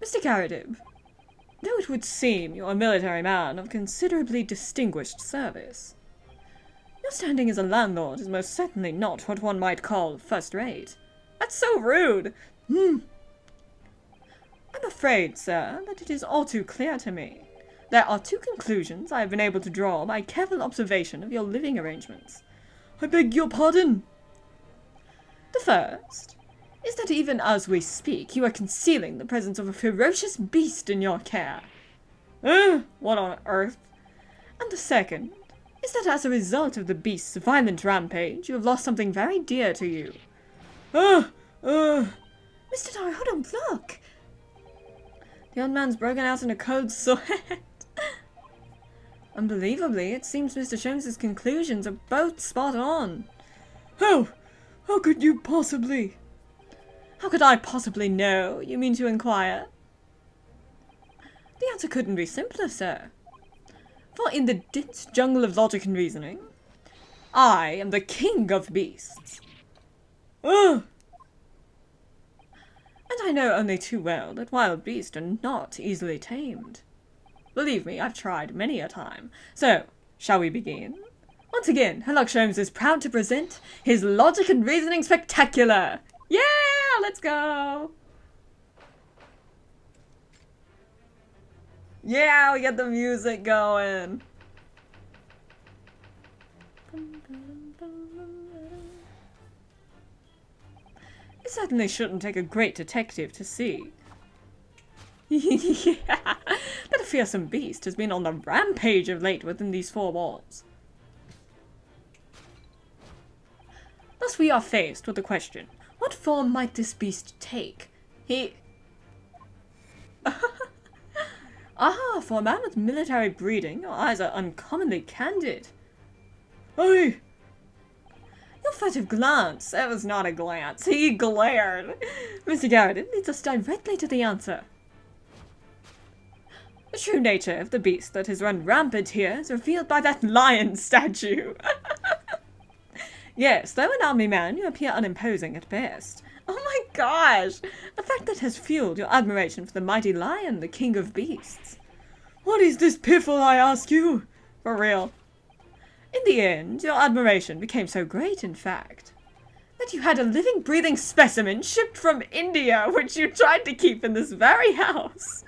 Mr. Caradib, though it would seem you're a military man of considerably distinguished service, your standing as a landlord is most certainly not what one might call first-rate. That's so rude! I'm afraid, sir, that it is all too clear to me. There are two conclusions I have been able to draw by careful observation of your living arrangements. I beg your pardon? The first is that even as we speak, you are concealing the presence of a ferocious beast in your care. What on earth? And the second is that as a result of the beast's violent rampage, you have lost something very dear to you. Mr. Darhoudon, look! The old man's broken out in a cold sweat. Unbelievably, it seems Mr. Sholmes' conclusions are both spot on. How could you possibly? How could I possibly know, you mean to inquire? The answer couldn't be simpler, sir. For in the dense jungle of logic and reasoning, I am the king of beasts. And I know only too well that wild beasts are not easily tamed. Believe me, I've tried many a time. So, shall we begin? Once again, Herlock Sholmes is proud to present his Logic and Reasoning Spectacular! Yeah! Let's go! Yeah, we get the music going! It certainly shouldn't take a great detective to see. Yeah, that a fearsome beast has been on the rampage of late within these four walls. Thus we are faced with the question, what form might this beast take? For a man with military breeding, your eyes are uncommonly candid. Your furtive glance, that was not a glance, he glared. Mr. Garrett leads us directly to the answer. The true nature of the beast that has run rampant here is revealed by that lion statue. Yes, though an army man, you appear unimposing at best. Oh my gosh! A fact that has fueled your admiration for the mighty lion, the king of beasts. What is this piffle, I ask you? For real. In the end, your admiration became so great, in fact, that you had a living, breathing specimen shipped from India, which you tried to keep in this very house.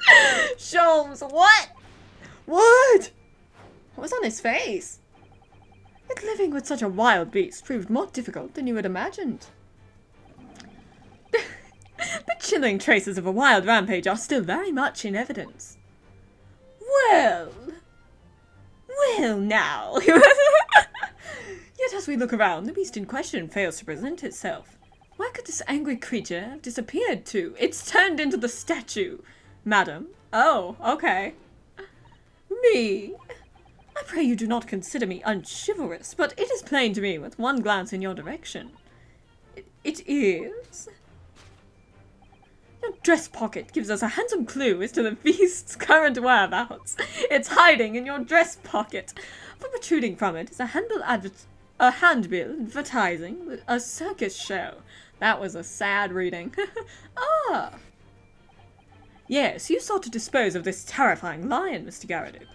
Sholmes, what? What? What was on his face? Yet living with such a wild beast proved more difficult than you had imagined. The chilling traces of a wild rampage are still very much in evidence. Well now. Yet as we look around, the beast in question fails to present itself. Where could this angry creature have disappeared to? It's turned into the statue, madam. Oh, okay. Me? I pray you do not consider me unchivalrous, but it is plain to me with one glance in your direction. It is? Your dress pocket gives us a handsome clue as to the beast's current whereabouts. It's hiding in your dress pocket. For protruding from it is a handbill advertising a circus show. That was a sad reading. Yes, you sought to dispose of this terrifying lion, Mr. Garradib,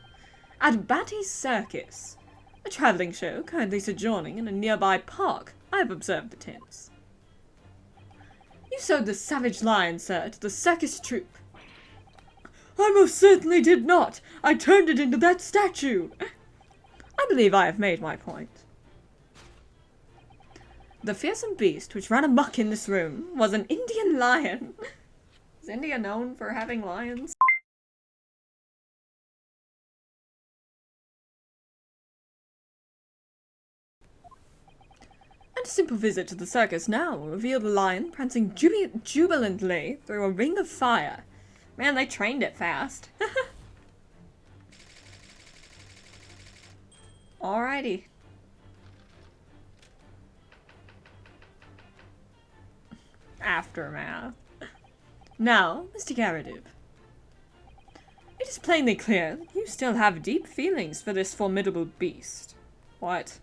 at Batty's Circus, a travelling show currently sojourning in a nearby park. I have observed the tents. You sold the savage lion, sir, to the circus troupe. I most certainly did not. I turned it into that statue. I believe I have made my point. The fearsome beast which ran amok in this room was an Indian lion. Is India known for having lions? And a simple visit to the circus now will reveal the lion prancing jubilantly through a ring of fire. Man, they trained it fast. Alrighty. Aftermath. Now, Mr. Garradib, it is plainly clear that you still have deep feelings for this formidable beast. What?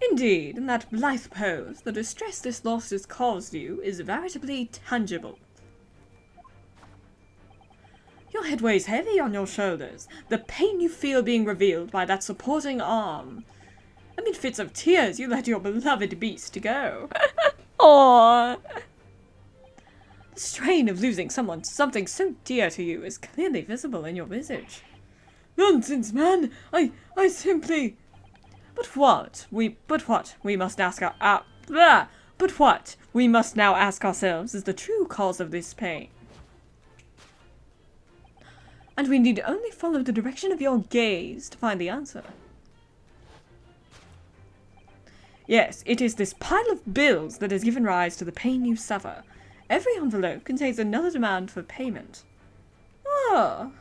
Indeed, in that blithe pose, the distress this loss has caused you is veritably tangible. Your head weighs heavy on your shoulders, the pain you feel being revealed by that supporting arm. Amid fits of tears, you let your beloved beast go. Aww. The strain of losing something so dear to you is clearly visible in your visage. Nonsense, man! I simply... But what we must now ask ourselves is the true cause of this pain. And we need only follow the direction of your gaze to find the answer. Yes, it is this pile of bills that has given rise to the pain you suffer. Every envelope contains another demand for payment. Oh.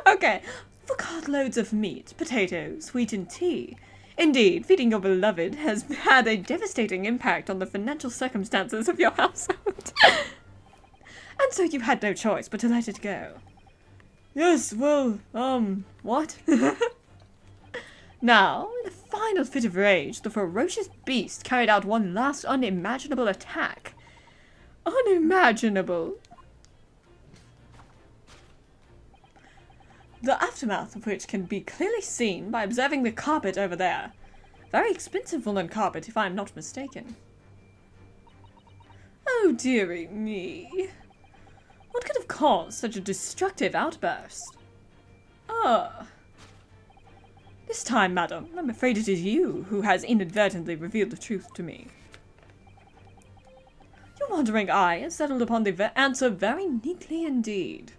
Okay. For cartloads of meat, potatoes, wheat and tea. Indeed, feeding your beloved has had a devastating impact on the financial circumstances of your household. And so you had no choice but to let it go. Yes, well, what? Now, in a final fit of rage, the ferocious beast carried out one last unimaginable attack. Unimaginable. The aftermath of which can be clearly seen by observing the carpet over there. Very expensive woolen carpet, if I am not mistaken. Oh, dearie me. What could have caused such a destructive outburst? Ah. This time, madam, I'm afraid it is you who has inadvertently revealed the truth to me. Your wandering eye has settled upon the answer very neatly indeed.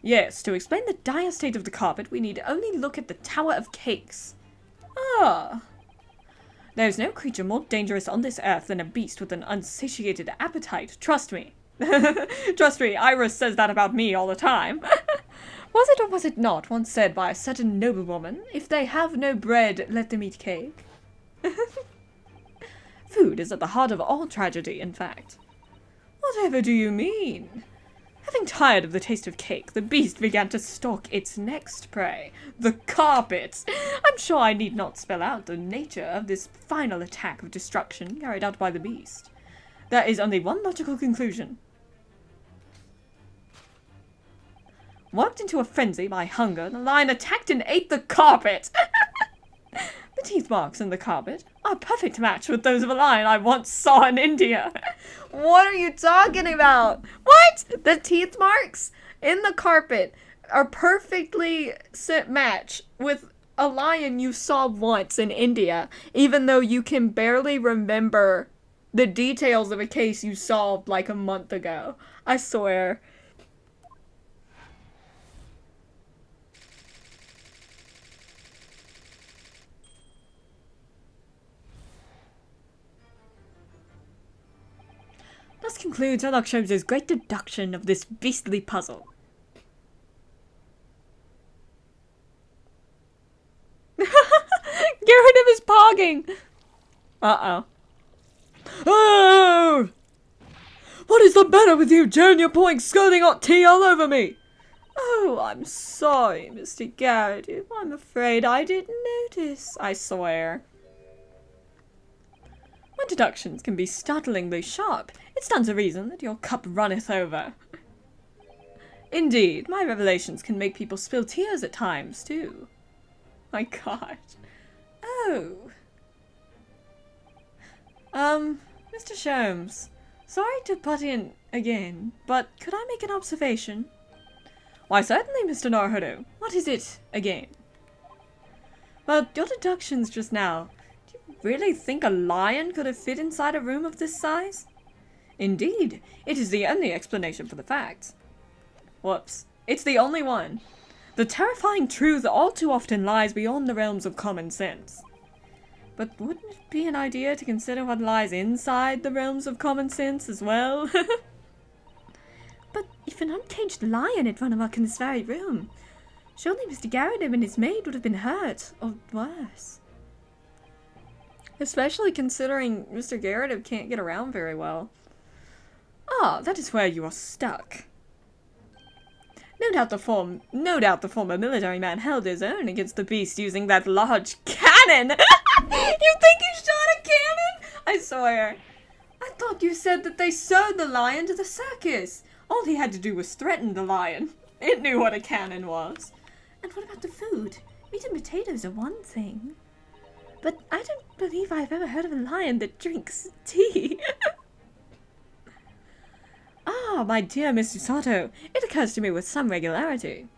Yes, to explain the dire state of the carpet, we need only look at the Tower of Cakes. Ah. There is no creature more dangerous on this earth than a beast with an unsatiated appetite. Trust me. Trust me, Iris says that about me all the time. Was it or was it not once said by a certain noblewoman, if they have no bread, let them eat cake? Food is at the heart of all tragedy, in fact. Whatever do you mean? Having tired of the taste of cake, the beast began to stalk its next prey, the carpet. I'm sure I need not spell out the nature of this final attack of destruction carried out by the beast. There is only one logical conclusion. Worked into a frenzy by hunger, the lion attacked and ate the carpet. The teeth marks in the carpet are a perfect match with those of a lion I once saw in India. What are you talking about? What? The teeth marks in the carpet are perfectly match with a lion you saw once in India, even though you can barely remember the details of a case you solved like a month ago. I swear. Thus concludes Sherlock Sholmes' great deduction of this beastly puzzle. Gerardum is pogging! Uh-oh. Oh! What is the matter with you, Joan? You're pouring scalding hot tea all over me! Oh, I'm sorry, Mr. Gerardum. I'm afraid I didn't notice, I swear. My deductions can be startlingly sharp. It stands to reason that your cup runneth over. Indeed, my revelations can make people spill tears at times, too. My God. Oh. Mr. Sholmes, sorry to butt in again, but could I make an observation? Why, certainly, Mr. Naruhodo. What is it, again? Well, your deductions just now. Do you really think a lion could have fit inside a room of this size? Indeed, it is the only explanation for the facts. Whoops. It's the only one. The terrifying truth all too often lies beyond the realms of common sense. But wouldn't it be an idea to consider what lies inside the realms of common sense as well? But if an uncaged lion had run amok in this very room, surely Mr. Gerardum and his maid would have been hurt, or worse. Especially considering Mr. Gerardum can't get around very well. Ah, that is where you are stuck. No doubt the former military man held his own against the beast using that large cannon! You think he shot a cannon? I swear. thought you said that they sewed the lion to the circus. All he had to do was threaten the lion. It knew what a cannon was. And what about the food? Meat and potatoes are one thing. But I don't believe I've ever heard of a lion that drinks tea. Ah, my dear Miss Usato, it occurs to me with some regularity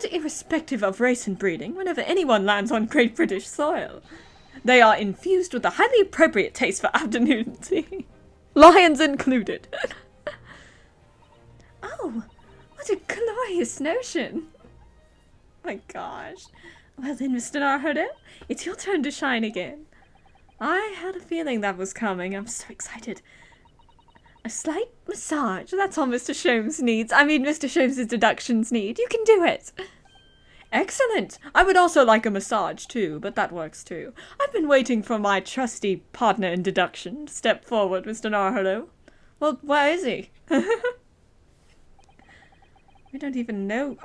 that irrespective of race and breeding, whenever anyone lands on Great British soil, they are infused with a highly appropriate taste for afternoon tea. Lions included. Oh, what a glorious notion. My gosh. Well then, Mr. Naruto, it's your turn to shine again. I had a feeling that was coming. I'm so excited. A slight massage. That's all Mr. Sholmes needs. I mean, Mr. Sholmes' deductions need. You can do it. Excellent. I would also like a massage too, but that works too. I've been waiting for my trusty partner in deduction to step forward, Mr. Naruto. Well, where is he? I don't even know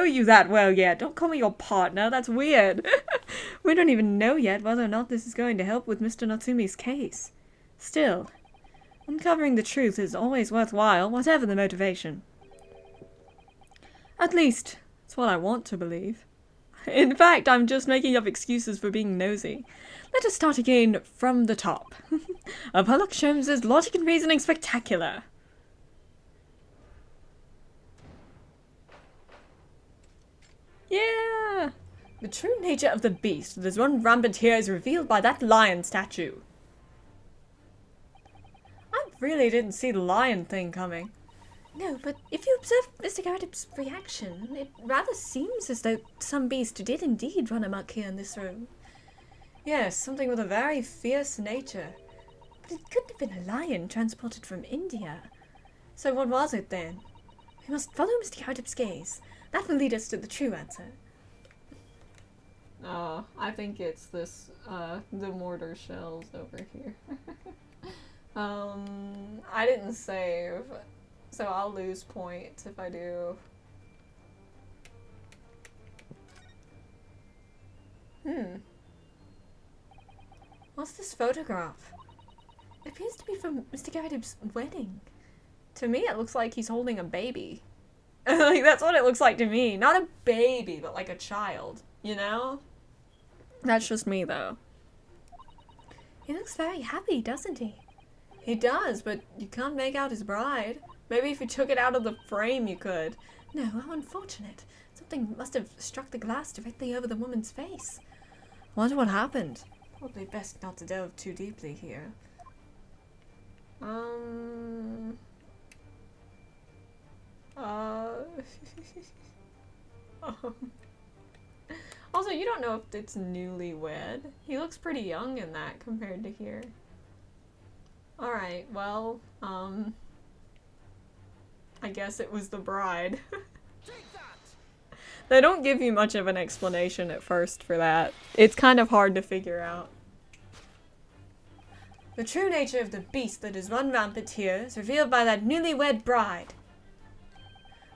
you that well yet. Don't call me your partner. That's weird. We don't even know yet whether or not this is going to help with Mr. Natsumi's case. Still, uncovering the truth is always worthwhile, whatever the motivation. At least, it's what I want to believe. In fact, I'm just making up excuses for being nosy. Let us start again from the top. Pollock Sholmes' logic and reasoning spectacular. Yeah! The true nature of the beast that has run rampant here is revealed by that lion statue. I really didn't see the lion thing coming. No, but if you observe Mr. Garrett's reaction, it rather seems as though some beast did indeed run amok here in this room. Yes, something with a very fierce nature. But it couldn't have been a lion transported from India. So what was it then? We must follow Mr. Garrett's gaze. That will lead us to the true answer. I think it's this, the mortar shells over here. I didn't save, so I'll lose points if I do. What's this photograph? It appears to be from Mr. Garrett's wedding. To me, it looks like he's holding a baby. Like, that's what it looks like to me. Not a baby, but like a child, you know? That's just me, though. He looks very happy, doesn't he? He does, but you can't make out his bride. Maybe if you took it out of the frame, you could. No, how unfortunate. Something must have struck the glass directly over the woman's face. Wonder what happened. Probably best not to delve too deeply here. Also, you don't know if it's newlywed. He looks pretty young in that compared to here. Alright, well, I guess it was the bride. They don't give you much of an explanation at first for that. It's kind of hard to figure out. The true nature of the beast that has run rampant here is revealed by that newlywed bride.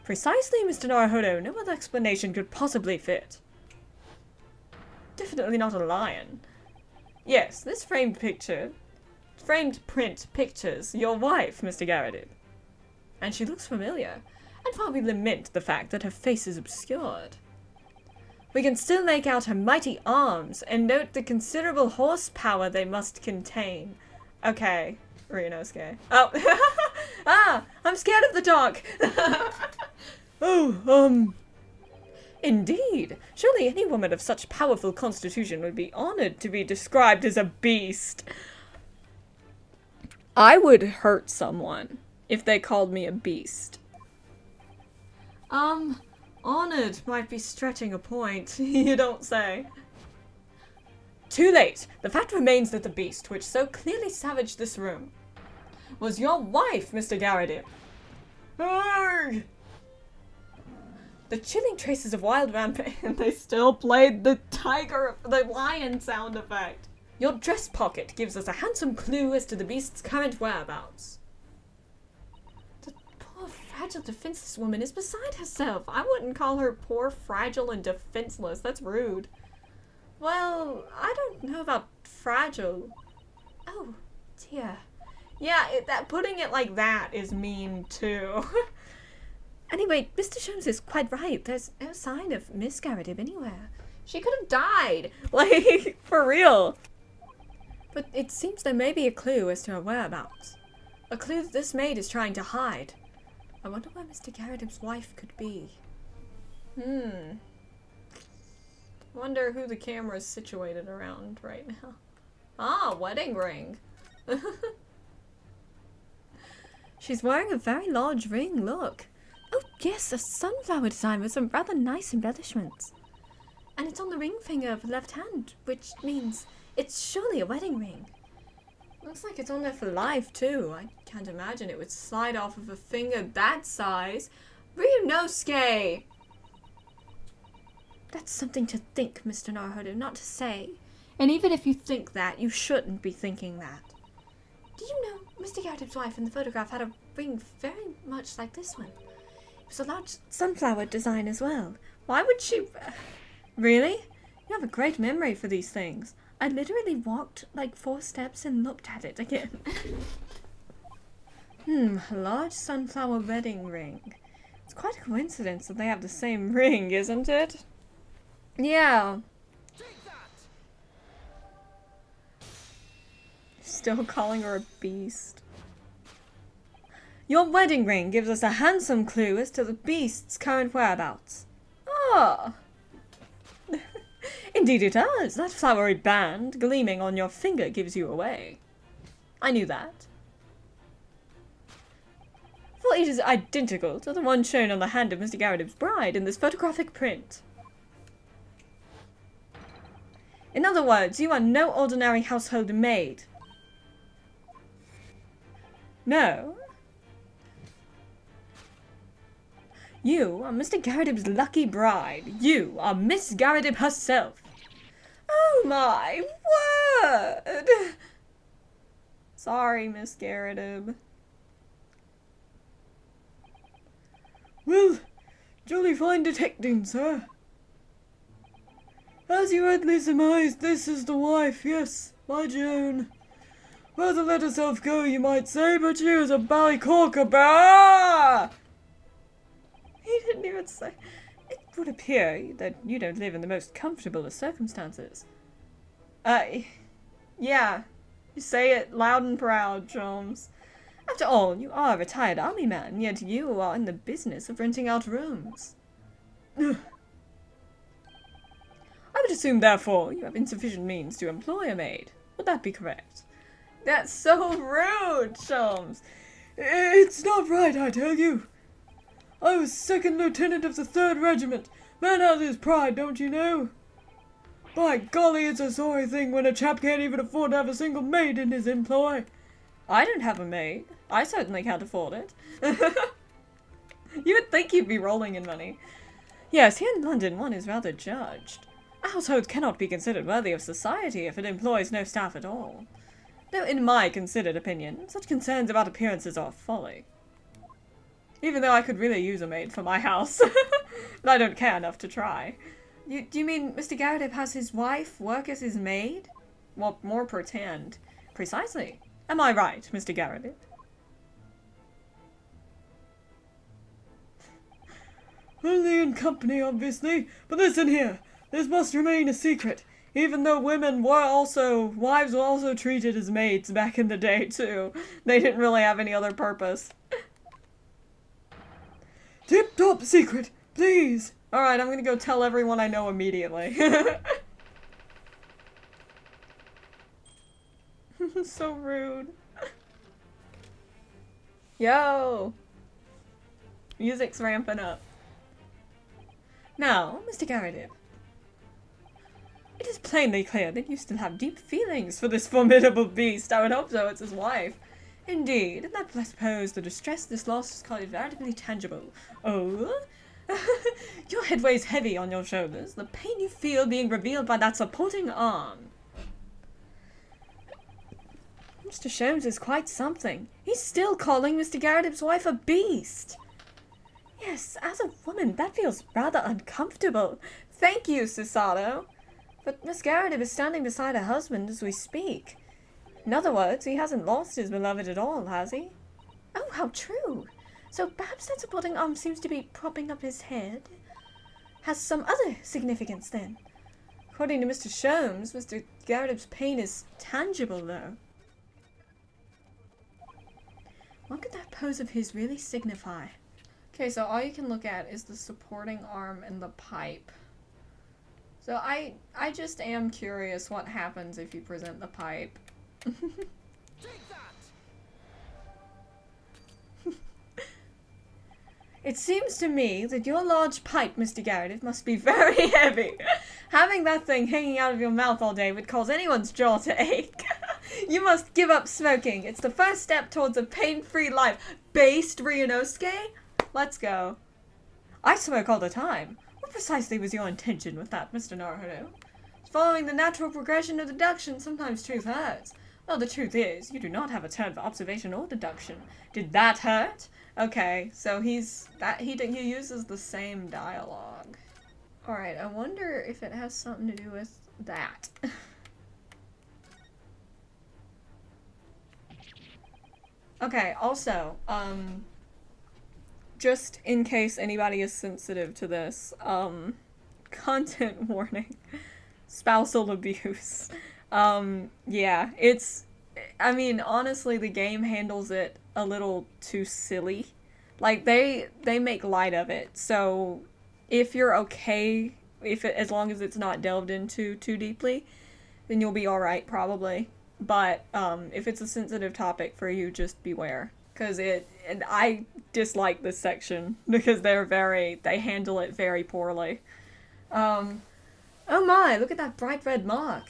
Precisely, Mr. Naruto. No other explanation could possibly fit. Definitely not a lion. Yes, this framed print pictures your wife, Mr. Garrett. And she looks familiar. I'd probably lament the fact that her face is obscured. We can still make out her mighty arms and note the considerable horsepower they must contain. Okay, Ryunosuke. Oh, ah, I'm scared of the dark. Oh, indeed. Surely any woman of such powerful constitution would be honored to be described as a beast. I would hurt someone if they called me a beast. Honored might be stretching a point. You don't say. Too late. The fact remains that the beast, which so clearly savaged this room, was your wife, Mr. Garrett. Arrgh! The chilling traces of wild rampant, and they still played the lion sound effect. Your dress pocket gives us a handsome clue as to the beast's current whereabouts. The poor, fragile, defenseless woman is beside herself. I wouldn't call her poor, fragile, and defenseless. That's rude. Well, I don't know about fragile. Oh, dear. Yeah, that putting it like that is mean too. Anyway, Mr. Sholmes is quite right. There's no sign of Miss Garrett anywhere. She could have died. Like, for real. But it seems there may be a clue as to her whereabouts. A clue that this maid is trying to hide. I wonder where Mr. Garrett's wife could be. Wonder who the camera is situated around right now. Ah, wedding ring. She's wearing a very large ring, look. Oh yes, a sunflower design with some rather nice embellishments. And it's on the ring finger of the left hand, which means it's surely a wedding ring. Looks like it's on there for life too. I can't imagine it would slide off of a finger that size. Ryunosuke! That's something to think, Mr. Naruhodo, not to say. And even if you think that, you shouldn't be thinking that. Do you know, Mr. Garrett's wife in the photograph had a ring very much like this one. It was a large sunflower design as well. Why would she... Really? You have a great memory for these things. I literally walked like 4 steps and looked at it again. A large sunflower wedding ring. It's quite a coincidence that they have the same ring, isn't it? Yeah. Still calling her a beast. Your wedding ring gives us a handsome clue as to the beast's current whereabouts. Ah. Indeed it does. That flowery band gleaming on your finger gives you away. I knew that. For it is identical to the one shown on the hand of Mr. Garrett's bride in this photographic print. In other words, you are no ordinary household maid. No. You are Mr. Garrett's lucky bride. You are Miss Garrett herself. Oh my word! Sorry, Miss Garrett. Well, jolly fine detecting, sir. As you rightly surmised, this is the wife, yes, my Joan. Rather let herself go, you might say, but she was a ballycorker. He didn't even say. It would appear that you don't live in the most comfortable of circumstances. Yeah. You say it loud and proud, Sholmes. After all, you are a retired army man, yet you are in the business of renting out rooms. I would assume, therefore, you have insufficient means to employ a maid. Would that be correct? That's so rude, Sholmes. It's not right, I tell you. I was 2nd Lieutenant of the 3rd Regiment. Man has his pride, don't you know? By golly, it's a sorry thing when a chap can't even afford to have a single maid in his employ. I don't have a maid. I certainly can't afford it. You would think you'd be rolling in money. Yes, here in London one is rather judged. A household cannot be considered worthy of society if it employs no staff at all. Though in my considered opinion, such concerns about appearances are folly. Even though I could really use a maid for my house. But I don't care enough to try. Do you mean Mr. Garrett has his wife work as his maid? Well, more pretend. Precisely. Am I right, Mr. Garrett? Only in company, obviously. But listen here. This must remain a secret. Even though wives were also treated as maids back in the day, too. They didn't really have any other purpose. Tip-top secret, please. Alright, I'm gonna go tell everyone I know immediately. So rude. Yo! Music's ramping up. Now, Mr. Garrett. It is plainly clear that you still have deep feelings for this formidable beast. I would hope so, it's his wife. Indeed, and that I suppose the distress this loss is quite veritably tangible. Oh? Your head weighs heavy on your shoulders, the pain you feel being revealed by that supporting arm. Mr. Sholmes is quite something. He's still calling Mr. Garrett's wife a beast. Yes, as a woman, that feels rather uncomfortable. Thank you, Susato. But Miss Garrett is standing beside her husband as we speak. In other words, he hasn't lost his beloved at all, has he? Oh, how true! So perhaps that supporting arm seems to be propping up his head. Has some other significance, then? According to Mr. Sholmes, Mr. Garrett's pain is tangible, though. What could that pose of his really signify? Okay, so all you can look at is the supporting arm and the pipe. So I just am curious what happens if you present the pipe. It seems to me that your large pipe, Mr. Garrett, must be very heavy. Having that thing hanging out of your mouth all day would cause anyone's jaw to ache. You must give up smoking. It's the first step towards a pain-free life. Based Ryunosuke? Let's go. I smoke all the time. What precisely was your intention with that, Mr. Naruhodo? Following the natural progression of deduction, sometimes truth hurts. Well, the truth is, you do not have a turn for observation or deduction. Did that hurt? Okay, so he uses the same dialogue. Alright, I wonder if it has something to do with that. Okay, also, just in case anybody is sensitive to this, content warning. Spousal abuse. Yeah, I mean, honestly, the game handles it a little too silly. Like, they make light of it, so if you're okay, as long as it's not delved into too deeply, then you'll be alright, probably. But, if it's a sensitive topic for you, just beware. And I dislike this section, because they handle it very poorly. Oh my, look at that bright red mark.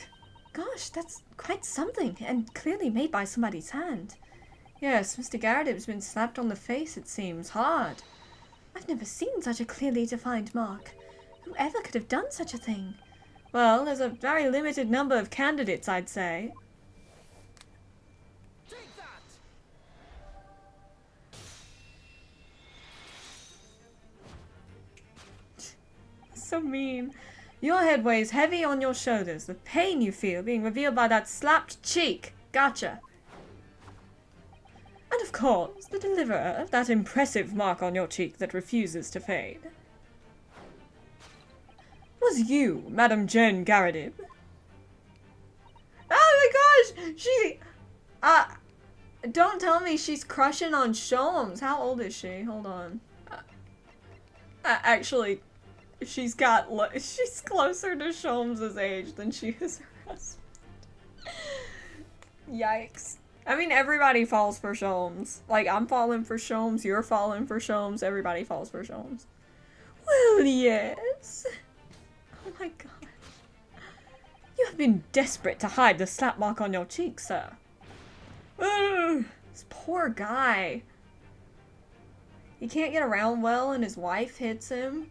Gosh, that's quite something, and clearly made by somebody's hand. Yes, Mr. Garrett's been slapped on the face, it seems, hard. I've never seen such a clearly defined mark. Whoever could have done such a thing? Well, there's a very limited number of candidates, I'd say. Take that! So mean. Your head weighs heavy on your shoulders. The pain you feel being revealed by that slapped cheek. Gotcha. And of course, the deliverer of that impressive mark on your cheek that refuses to fade. Was you, Madame Jane Garredib? Oh my gosh! Don't tell me she's crushing on Sholmes. How old is she? Hold on. Actually, she's closer to Sholmes' age than she is her husband. Yikes. I mean, everybody falls for Sholmes. Like, I'm falling for Sholmes, you're falling for Sholmes, everybody falls for Sholmes. Well, yes. Oh my gosh. You have been desperate to hide the slap mark on your cheek, sir. Ugh, this poor guy. He can't get around well and his wife hits him.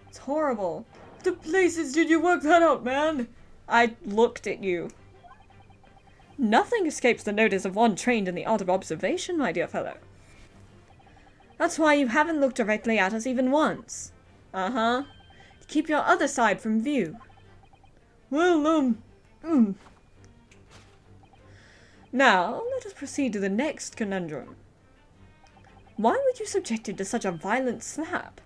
It's horrible. What the places did you work that out, man? I looked at you. Nothing escapes the notice of one trained in the art of observation, my dear fellow. That's why you haven't looked directly at us even once. Uh-huh. To keep your other side from view. Well, Now, let us proceed to the next conundrum. Why were you subjected to such a violent slap?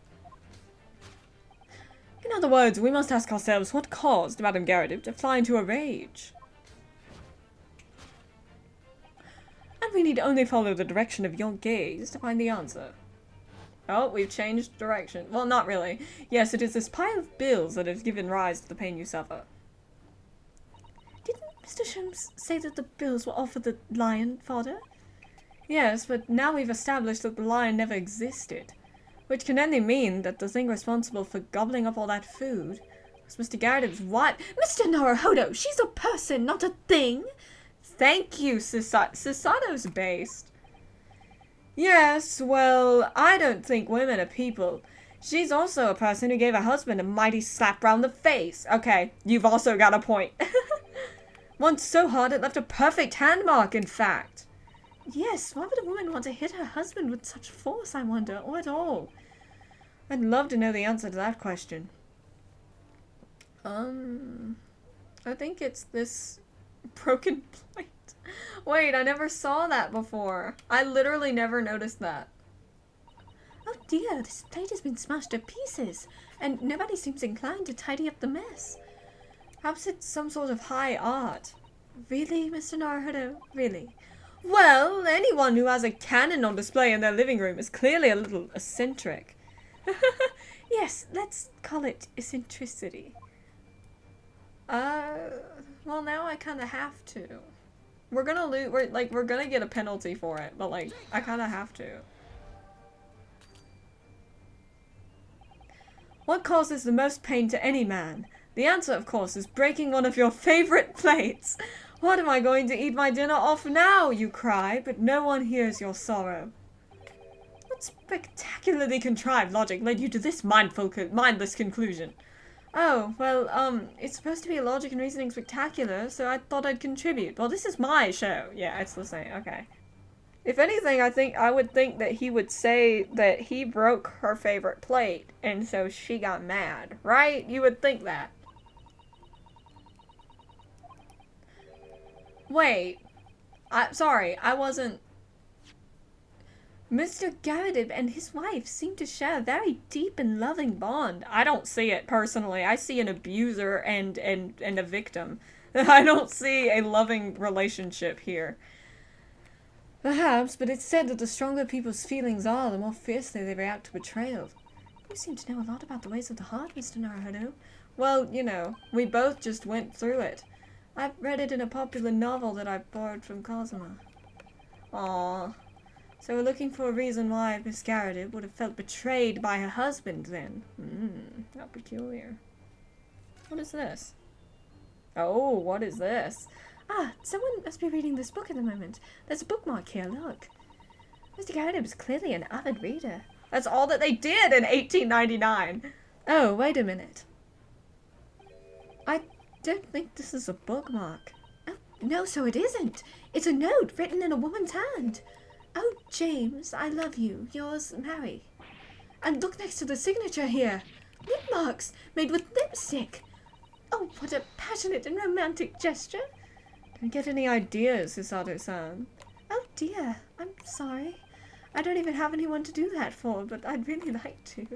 In other words, we must ask ourselves what caused Madame Garredib to fly into a rage. And we need only follow the direction of your gaze to find the answer. Oh, we've changed direction. Well, not really. Yes, it is this pile of bills that has given rise to the pain you suffer. Didn't Mr. Sholmes say that the bills were all for the lion, father? Yes, but now we've established that the lion never existed. Which can only mean that the thing responsible for gobbling up all that food was Mr. Garredib's wife. Mr. Naruhodo, she's a person, not a thing! Thank you, Sasato's based. Yes, well, I don't think women are people. She's also a person who gave her husband a mighty slap round the face. Okay, you've also got a point. Once so hard it left a perfect hand mark, in fact. Yes, why would a woman want to hit her husband with such force, I wonder, or at all? I'd love to know the answer to that question. I think it's this broken plate. Wait, I never saw that before. I literally never noticed that. Oh dear, this plate has been smashed to pieces, and nobody seems inclined to tidy up the mess. Perhaps it's some sort of high art. Really, Mr. Naruhodo? Really? Well, anyone who has a cannon on display in their living room is clearly a little eccentric. Yes, let's call it eccentricity. Well now I kinda have to. We're gonna lose, we're gonna get a penalty for it, but like, I kinda have to. What causes the most pain to any man? The answer, of course, is breaking one of your favorite plates. What am I going to eat my dinner off now, you cry, but no one hears your sorrow. What spectacularly contrived logic led you to this mindless conclusion? Oh, well, it's supposed to be a logic and reasoning spectacular, so I thought I'd contribute. Well, this is my show. Yeah, it's the same. Okay. If anything, I would think that he would say that he broke her favorite plate, and so she got mad, right? You would think that. Wait. Sorry, I wasn't... Mr. Garrideb and his wife seem to share a very deep and loving bond. I don't see it, personally. I see an abuser and a victim. I don't see a loving relationship here. Perhaps, but it's said that the stronger people's feelings are, the more fiercely they react to betrayal. You seem to know a lot about the ways of the heart, Mr. Naruhodo. Well, you know, we both just went through it. I've read it in a popular novel that I borrowed from Kazuma. Aww. So we're looking for a reason why Miss Garrideb would have felt betrayed by her husband, then. How peculiar. What is this? Oh, what is this? Ah, someone must be reading this book at the moment. There's a bookmark here, look. Mr. Garrideb is clearly an avid reader. That's all that they did in 1899. Oh, wait a minute. I don't think this is a bookmark. Oh, no, so it isn't. It's a note written in a woman's hand. Oh, James, I love you. Yours, Mary. And look next to the signature here. Lip marks made with lipstick. Oh, what a passionate and romantic gesture. Don't get any ideas, Hisato-san. Oh dear, I'm sorry. I don't even have anyone to do that for, but I'd really like to.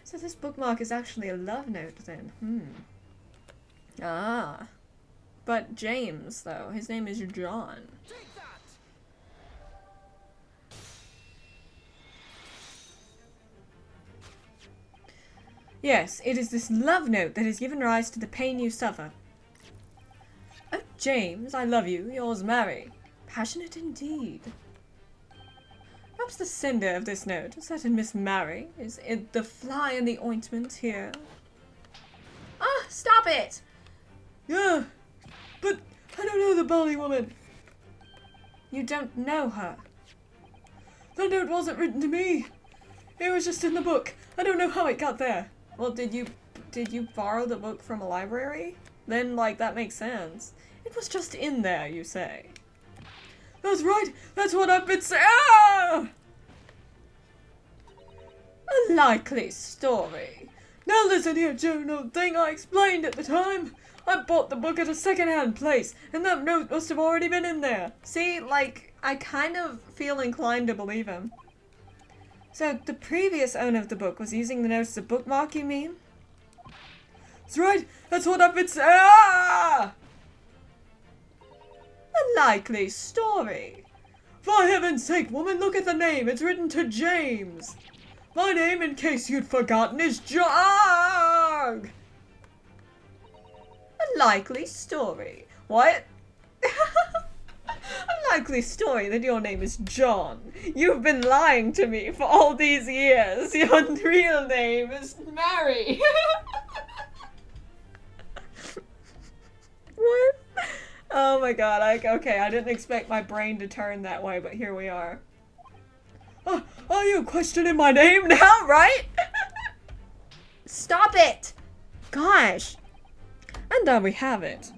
So this bookmark is actually a love note then. Ah. But James, though, his name is John. Yes, it is this love note that has given rise to the pain you suffer. Oh, James, I love you. Yours, Mary. Passionate indeed. Perhaps the sender of this note, a certain Miss Mary, is the fly in the ointment here. Ah, stop it! Yeah, but I don't know the Bali woman. You don't know her? The note wasn't written to me. It was just in the book. I don't know how it got there. Well, did you borrow the book from a library? Then, like, that makes sense. It was just in there, you say. That's right! That's what I've been saying! Ah! A likely story. Now listen here, Joan, thing I explained at the time. I bought the book at a second-hand place, and that note must have already been in there. See, like, I kind of feel inclined to believe him. So, the previous owner of the book was using the note as a bookmark, you mean? That's right! That's what I've been saying! Ah! A likely story. For heaven's sake, woman, look at the name. It's written to James. My name, in case you'd forgotten, is Jog! A likely story. What? A likely story that your name is John. You've been lying to me for all these years. Your real name is Mary. What? Oh my god, okay, I didn't expect my brain to turn that way, but here we are. Oh, are you questioning my name now, right? Stop it! Gosh. And there we have it.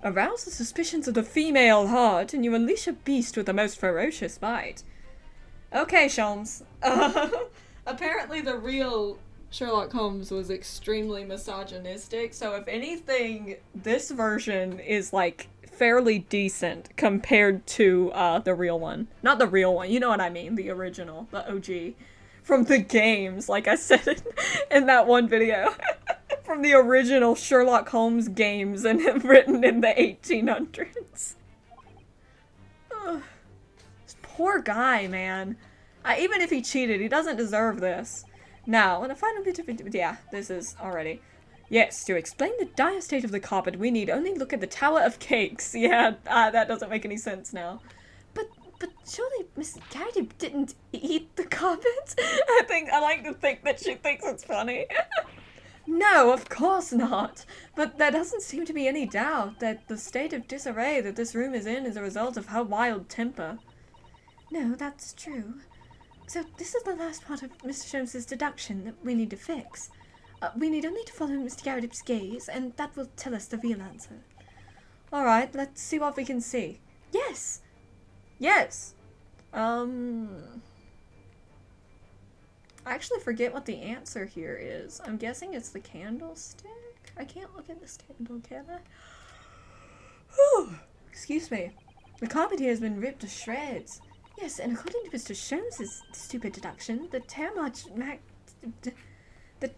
Arouse the suspicions of the female heart, and you unleash a beast with the most ferocious bite. Okay, Sholmes. Apparently the real Sherlock Holmes was extremely misogynistic, so if anything, this version is, like, fairly decent compared to the real one. Not the real one, you know what I mean, the original, the OG. From the games, like I said in that one video. From the original Sherlock Holmes games and written in the 1800s. Ugh. This poor guy, man. Even if he cheated, he doesn't deserve this. Now, in a final bit of... Yeah, this is already... Yes, to explain the dire state of the carpet, we need only look at the Tower of Cakes. Yeah, that doesn't make any sense now. But surely Miss Garrity didn't eat the carpet? I like to think that she thinks it's funny. No, of course not. But there doesn't seem to be any doubt that the state of disarray that this room is in is a result of her wild temper. No, that's true. So this is the last part of Mr. Sholmes' deduction that we need to fix. We need only to follow Mr. Garrot's gaze, and that will tell us the real answer. Alright, let's see what we can see. Yes! Yes! I actually forget what the answer here is. I'm guessing it's the candlestick? I can't look at this candle, can I? Whew. Excuse me. The carpet here has been ripped to shreds. Yes, and according to Mr. Sholmes' stupid deduction, the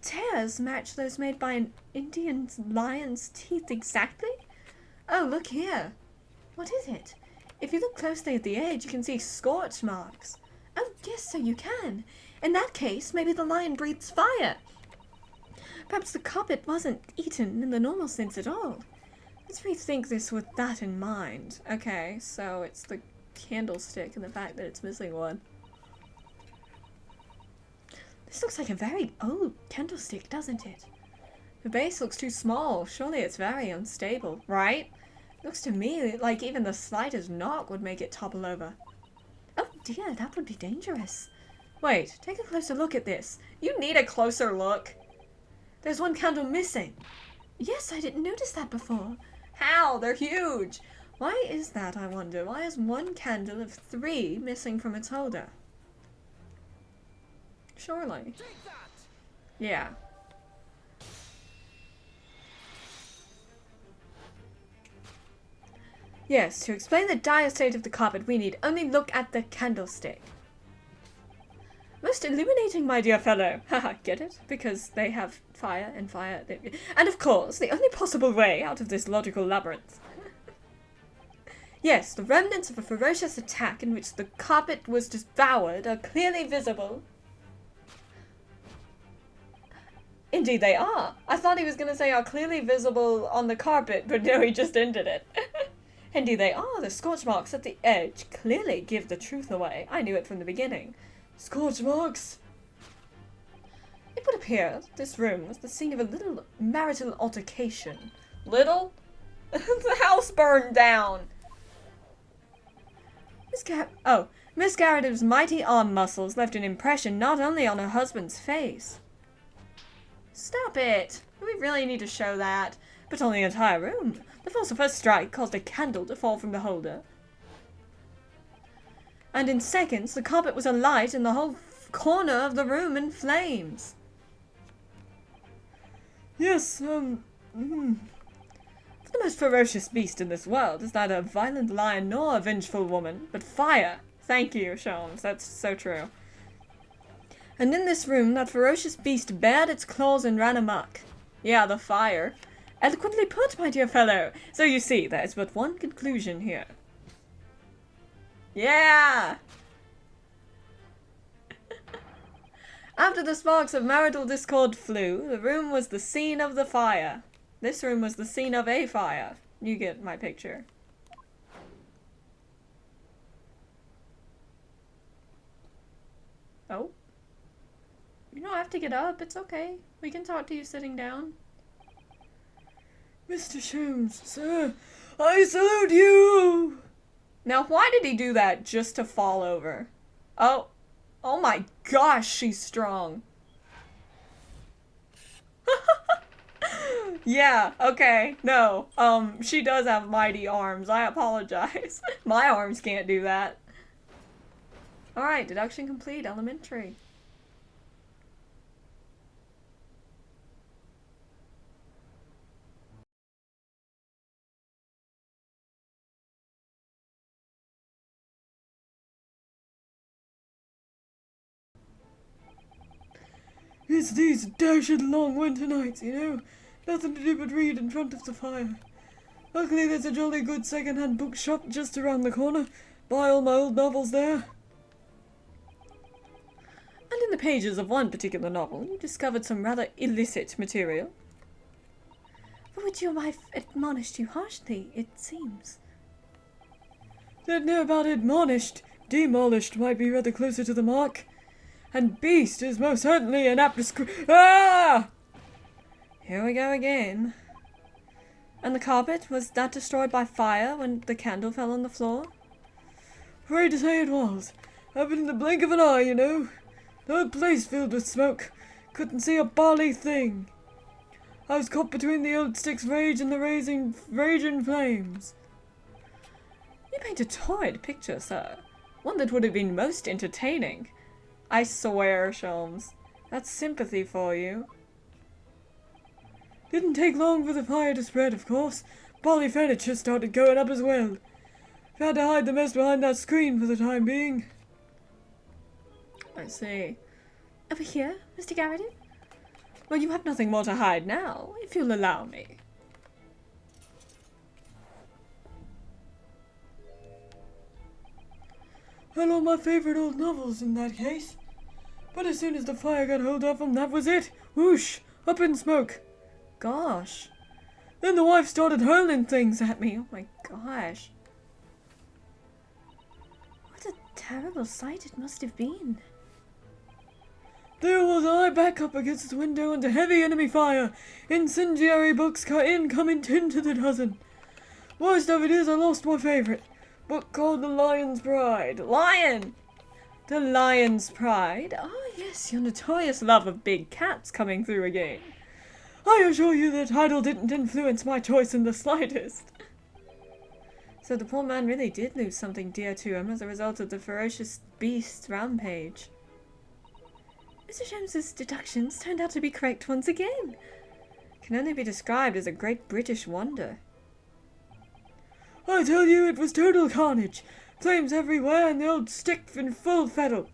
tears match those made by an Indian lion's teeth exactly? Oh, look here. What is it? If you look closely at the edge, you can see scorch marks. Oh, yes, so you can. In that case, maybe the lion breathes fire. Perhaps the carpet wasn't eaten in the normal sense at all. Let's rethink this with that in mind. Okay, so it's the candlestick and the fact that it's missing one. This looks like a very old candlestick, doesn't it? The base looks too small. Surely it's very unstable, right? Looks to me like even the slightest knock would make it topple over. Oh dear, that would be dangerous. Wait, take a closer look at this. You need a closer look. There's one candle missing. Yes, I didn't notice that before. How? They're huge. Why is that, I wonder? Why is one candle of 3 missing from its holder? Surely. Yeah. Yes, to explain the dire state of the carpet, we need only look at the candlestick. Most illuminating, my dear fellow. Haha, get it? Because they have fire and fire. And of course, the only possible way out of this logical labyrinth. Yes, the remnants of a ferocious attack in which the carpet was devoured are clearly visible. Indeed they are. I thought he was going to say are clearly visible on the carpet, but no, he just ended it. Indeed they are. The scorch marks at the edge clearly give the truth away. I knew it from the beginning. Scorch marks! It would appear this room was the scene of a little marital altercation. Little? The house burned down! Miss Garrett's mighty arm muscles left an impression not only on her husband's face. Stop it! Do we really need to show that? But on the entire room. The force of her strike caused a candle to fall from the holder. And in seconds, the carpet was alight and the whole corner of the room in flames. Yes, The most ferocious beast in this world is neither a violent lion nor a vengeful woman, but fire. Thank you, Sholmes. That's so true. And in this room, that ferocious beast bared its claws and ran amok. Yeah, the fire. Eloquently put, my dear fellow. So you see, there is but one conclusion here. Yeah! After the sparks of marital discord flew, the room was the scene of the fire. This room was the scene of a fire. You get my picture. Oh. You don't have to get up, it's okay. We can talk to you sitting down. Mr. Sholmes, sir, I salute you! Now, why did he do that just to fall over? Oh my gosh, she's strong. Yeah, okay, no. She does have mighty arms. I apologize. My arms can't do that. Alright, deduction complete, elementary. It's these dashed long winter nights, you know. Nothing to do but read in front of the fire. Luckily there's a jolly good second-hand bookshop just around the corner. Buy all my old novels there. And in the pages of one particular novel, you discovered some rather illicit material. For which your wife admonished you harshly, it seems. Don't know about admonished. Demolished might be rather closer to the mark. And beast is most certainly an apt description. Ah! Here we go again. And the carpet, was that destroyed by fire when the candle fell on the floor? Afraid to say it was. Happened in the blink of an eye, you know. The whole place filled with smoke. Couldn't see a bally thing. I was caught between the old stick's rage and the raging flames. You paint a torrid picture, sir. One that would have been most entertaining. I swear, Sholmes. That's sympathy for you. Didn't take long for the fire to spread, of course. Bally furniture started going up as well. Had to hide the mess behind that screen for the time being. I see. Over here, Mr. Garrity? Well, you have nothing more to hide now, if you'll allow me. Had all my favourite old novels in that case. But as soon as the fire got hold of them, that was it. Whoosh! Up in smoke. Gosh. Then the wife started hurling things at me. Oh my gosh. What a terrible sight it must have been. There was I back up against the window under heavy enemy fire. Incendiary books coming 10 to the dozen. Worst of it is I lost my favourite. Book called The Lion's Pride. Lion! The Lion's Pride? Oh yes, your notorious love of big cats coming through again. I assure you the title didn't influence my choice in the slightest. So the poor man really did lose something dear to him as a result of the ferocious beast's rampage. Mr. Sholmes's deductions turned out to be correct once again. Can only be described as a great British wonder. I tell you, it was total carnage. Flames everywhere and the old stick in full fettle.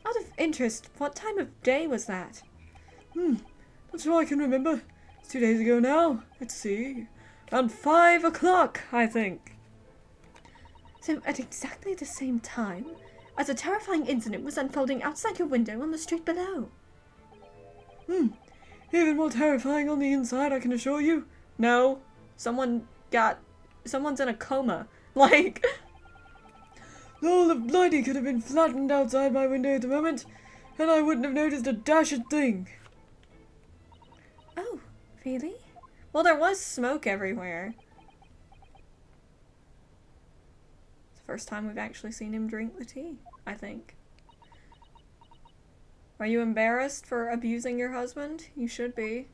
Out of interest, what time of day was that? Not sure I can remember. It's 2 days ago now. Let's see. Around 5 o'clock, I think. So at exactly the same time as a terrifying incident was unfolding outside your window on the street below. Even more terrifying on the inside, I can assure you. No, someone's in a coma. Like, The whole of Blighty could have been flattened outside my window at the moment, and I wouldn't have noticed a dashed thing. oh, really? Well, there was smoke everywhere. It's the first time we've actually seen him drink the tea, I think. Are you embarrassed for abusing your husband? You should be.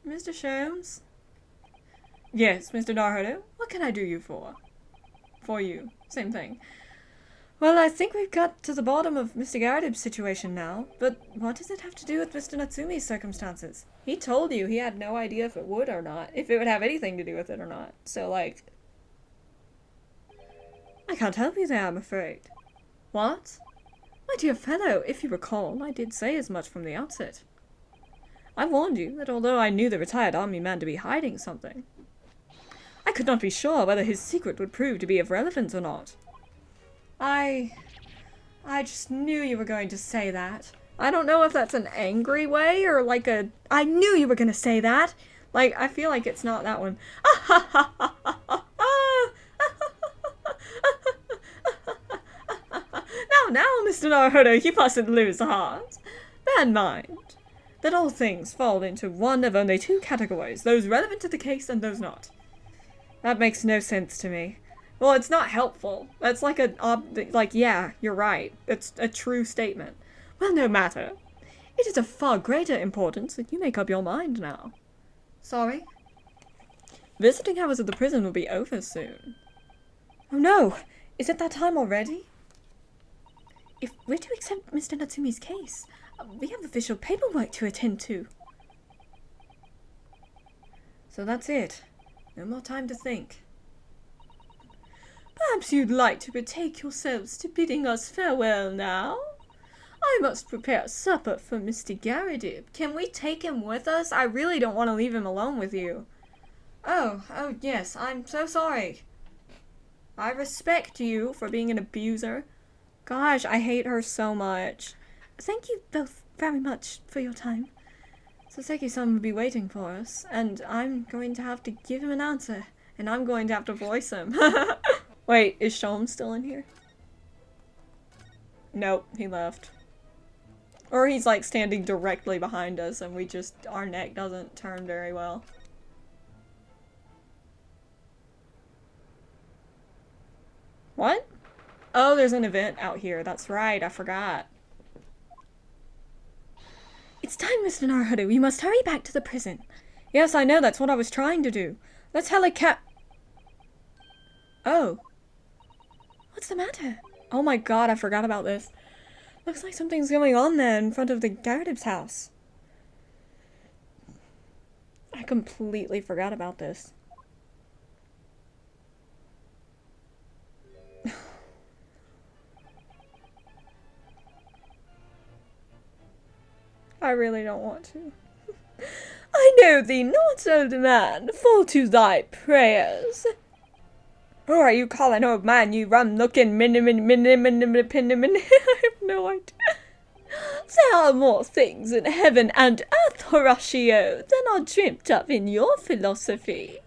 Mr. Sholmes? Yes, Mr. Darhodo. What can I do you for? For you. Same thing. Well, I think we've got to the bottom of Mr. Garreti's situation now, but what does it have to do with Mr. Natsumi's circumstances? He told you he had no idea if it would or not, if it would have anything to do with it or not. So, like, I can't help you there, I'm afraid. What? My dear fellow, if you recall, I did say as much from the outset. I warned you that although I knew the retired army man to be hiding something, I could not be sure whether his secret would prove to be of relevance or not. I just knew you were going to say that. I don't know if that's an angry way or like a, I knew you were going to say that. Like, I feel like it's not that one. Now, Mr. Naruto, you mustn't lose heart. Bear in mind that all things fall into one of only two categories, those relevant to the case and those not. That makes no sense to me. Well, it's not helpful. That's like yeah, you're right. It's a true statement. Well, no matter. It is of far greater importance that you make up your mind now. Sorry? Visiting hours of the prison will be over soon. Oh no! Is it that time already? If we're to accept Mr. Natsumi's case, we have official paperwork to attend to. So that's it. No more time to think. Perhaps you'd like to betake yourselves to bidding us farewell now? I must prepare supper for Mr. Garridib. Can we take him with us? I really don't want to leave him alone with you. Oh, yes, I'm so sorry. I respect you for being an abuser. Gosh, I hate her so much. Thank you both very much for your time. Soseki-san will be waiting for us, and I'm going to have to give him an answer, and I'm going to have to voice him. Wait, is Sholmes still in here? Nope, he left. Or he's like standing directly behind us and our neck doesn't turn very well. What? Oh, there's an event out here. That's right, I forgot. It's time, Mr. Naruhodo. We must hurry back to the prison. Yes, I know, that's what I was trying to do. Let's Oh. What's the matter? Oh my god, I forgot about this. Looks like something's going on there in front of the Garridib's house. I completely forgot about this. I really don't want to. I know thee not, old man, fall to thy prayers. Who are you calling old man, you rum-looking minimin? I have no idea. There are more things in heaven and earth, Horatio, than are dreamt of in your philosophy.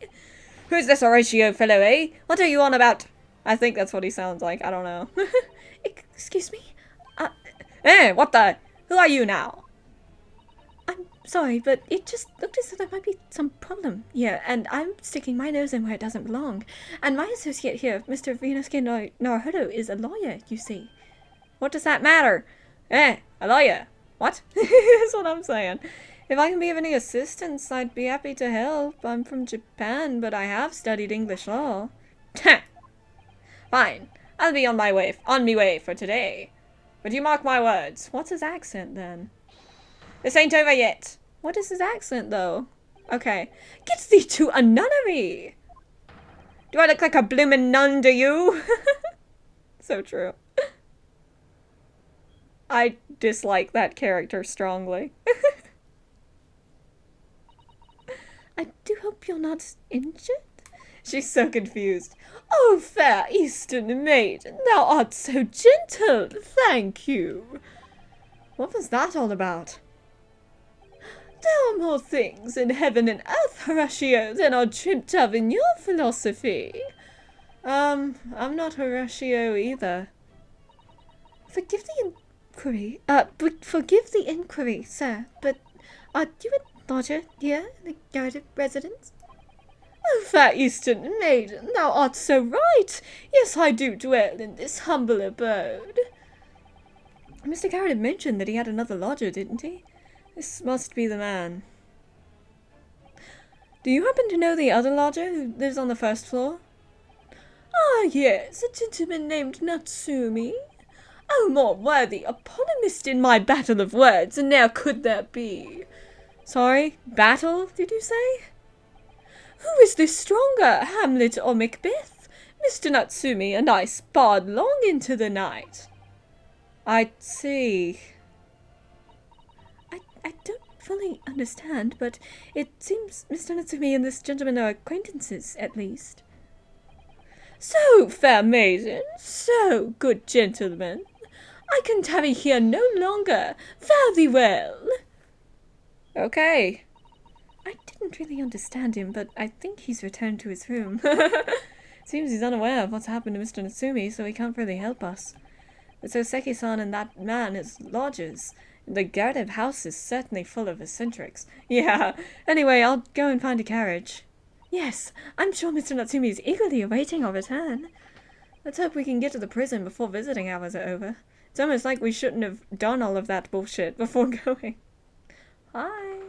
Who's this Horatio fellow, eh? What are you on about? I think that's what he sounds like, I don't know. Excuse me? What the? Who are you now? I'm sorry, but it just looked as though there might be some problem here, and I'm sticking my nose in where it doesn't belong. And my associate here, Mr. Ryunosuke Naruhodo, is a lawyer, you see. What does that matter? A lawyer? What? That's what I'm saying. If I can be of any assistance, I'd be happy to help. I'm from Japan, but I have studied English law. Fine. I'll be on me way for today. But you mark my words. What's his accent, then? This ain't over yet. What is his accent, though? Okay. Get thee to a nunnery! Do I look like a bloomin' nun, do you? So true. I dislike that character strongly. I do hope you're not injured? She's so confused. Oh, fair Eastern maiden, thou art so gentle, thank you. What was that all about? There are more things in heaven and earth, Horatio, than are dreamt of in your philosophy. I'm not Horatio either. Forgive the inquiry, sir, but are you a lodger here in the Garridib residence? Oh, fair Eastern maiden, thou art so right. Yes, I do dwell in this humble abode. Mr. Garridib mentioned that he had another lodger, didn't he? This must be the man. Do you happen to know the other lodger who lives on the first floor? Ah, yes, a gentleman named Natsumi. Oh, more worthy eponymist in my battle of words, and now could there be. Sorry, battle, did you say? Who is this stronger, Hamlet or Macbeth? Mr. Natsumi and I sparred long into the night. I see. I don't fully understand, but it seems Mr. Natsumi and this gentleman are acquaintances, at least. So, fair maiden, so, good gentleman, I can tarry here no longer. Fare thee well. Okay. I didn't really understand him, but I think he's returned to his room. Seems he's unaware of what's happened to Mr. Natsumi, so he can't really help us. But Soseki-san and that man is lodgers. The Garridib house is certainly full of eccentrics. Yeah, anyway, I'll go and find a carriage. Yes, I'm sure Mr. Natsumi is eagerly awaiting our return. Let's hope we can get to the prison before visiting hours are over. It's almost like we shouldn't have done all of that bullshit before going. Hi.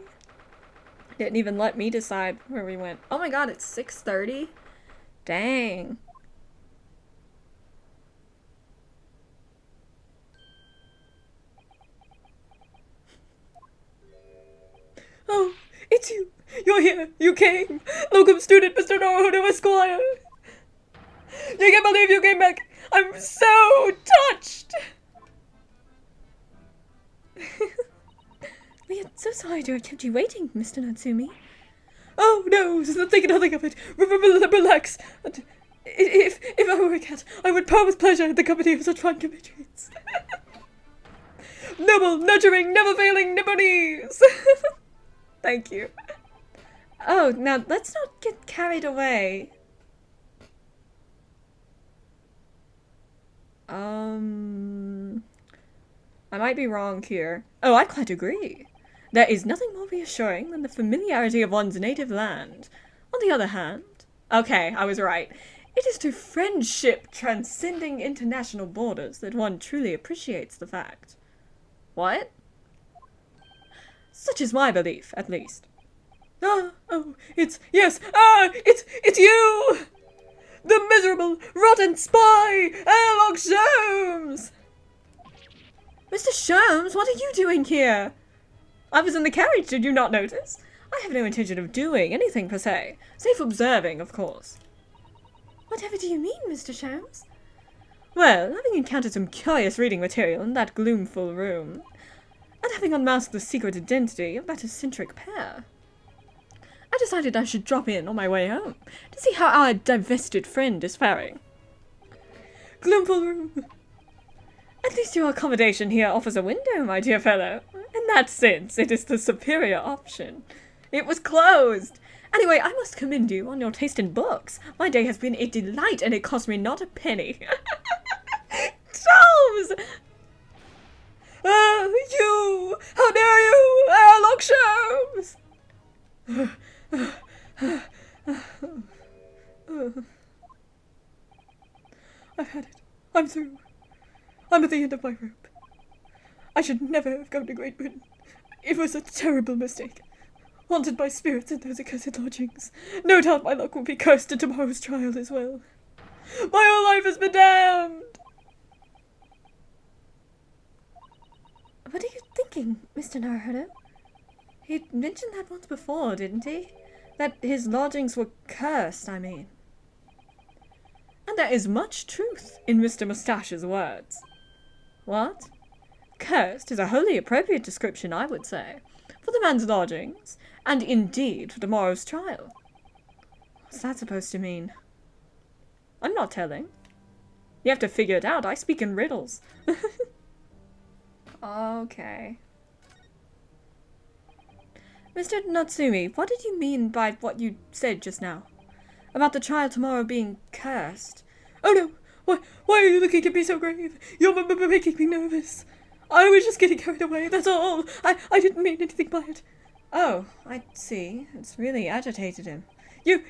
Didn't even let me decide where we went. Oh my god, it's 6:30? Dang. Oh, it's you. You're here. You came. Locum student Mr. Naruhodo Esquire. You can't believe you came back! I'm so touched! We are so sorry to have kept you waiting, Mr. Natsumi. Oh no, think nothing of it. Relax. If I were a cat, I would purr with pleasure in the company of such fine compatriots. Noble, nurturing, never failing Nipponese! Thank you. Oh, now let's not get carried away. I might be wrong here. Oh, I quite agree. There is nothing more reassuring than the familiarity of one's native land. On the other hand... Okay, I was right. It is to friendship transcending international borders that one truly appreciates the fact. What? Such is my belief, at least. It's you! The miserable, rotten spy, Sherlock Sholmes! Mr. Sholmes, what are you doing here? I was in the carriage, did you not notice? I have no intention of doing anything per se. Safe observing, of course. Whatever do you mean, Mr. Sholmes? Well, having encountered some curious reading material in that gloomful room, and having unmasked the secret identity of that eccentric pair, I decided I should drop in on my way home to see how our divested friend is faring. Gloomful room. At least your accommodation here offers a window, my dear fellow. In that sense, it is the superior option. It was closed. Anyway, I must commend you on your taste in books. My day has been a delight, and it cost me not a penny. Charles! You! How dare you, Sherlock Sholmes! I've had it. I'm through. I'm at the end of my rope. I should never have come to Great Britain. It was a terrible mistake. Haunted by spirits in those accursed lodgings. No doubt my luck will be cursed at tomorrow's trial as well. My whole life has been damned! What are you thinking, Mr. Naruhodo? He mentioned that once before, didn't he? That his lodgings were cursed, I mean. And there is much truth in Mr. Moustache's words. What? Cursed is a wholly appropriate description, I would say, for the man's lodgings, and indeed for tomorrow's trial. What's that supposed to mean? I'm not telling. You have to figure it out. I speak in riddles. Okay. Mr. Natsumi, what did you mean by what you said just now? About the trial tomorrow being cursed? Oh no! Why are you looking at me so grave? You're making me nervous. I was just getting carried away, that's all. I didn't mean anything by it. Oh, I see. It's really agitated him. You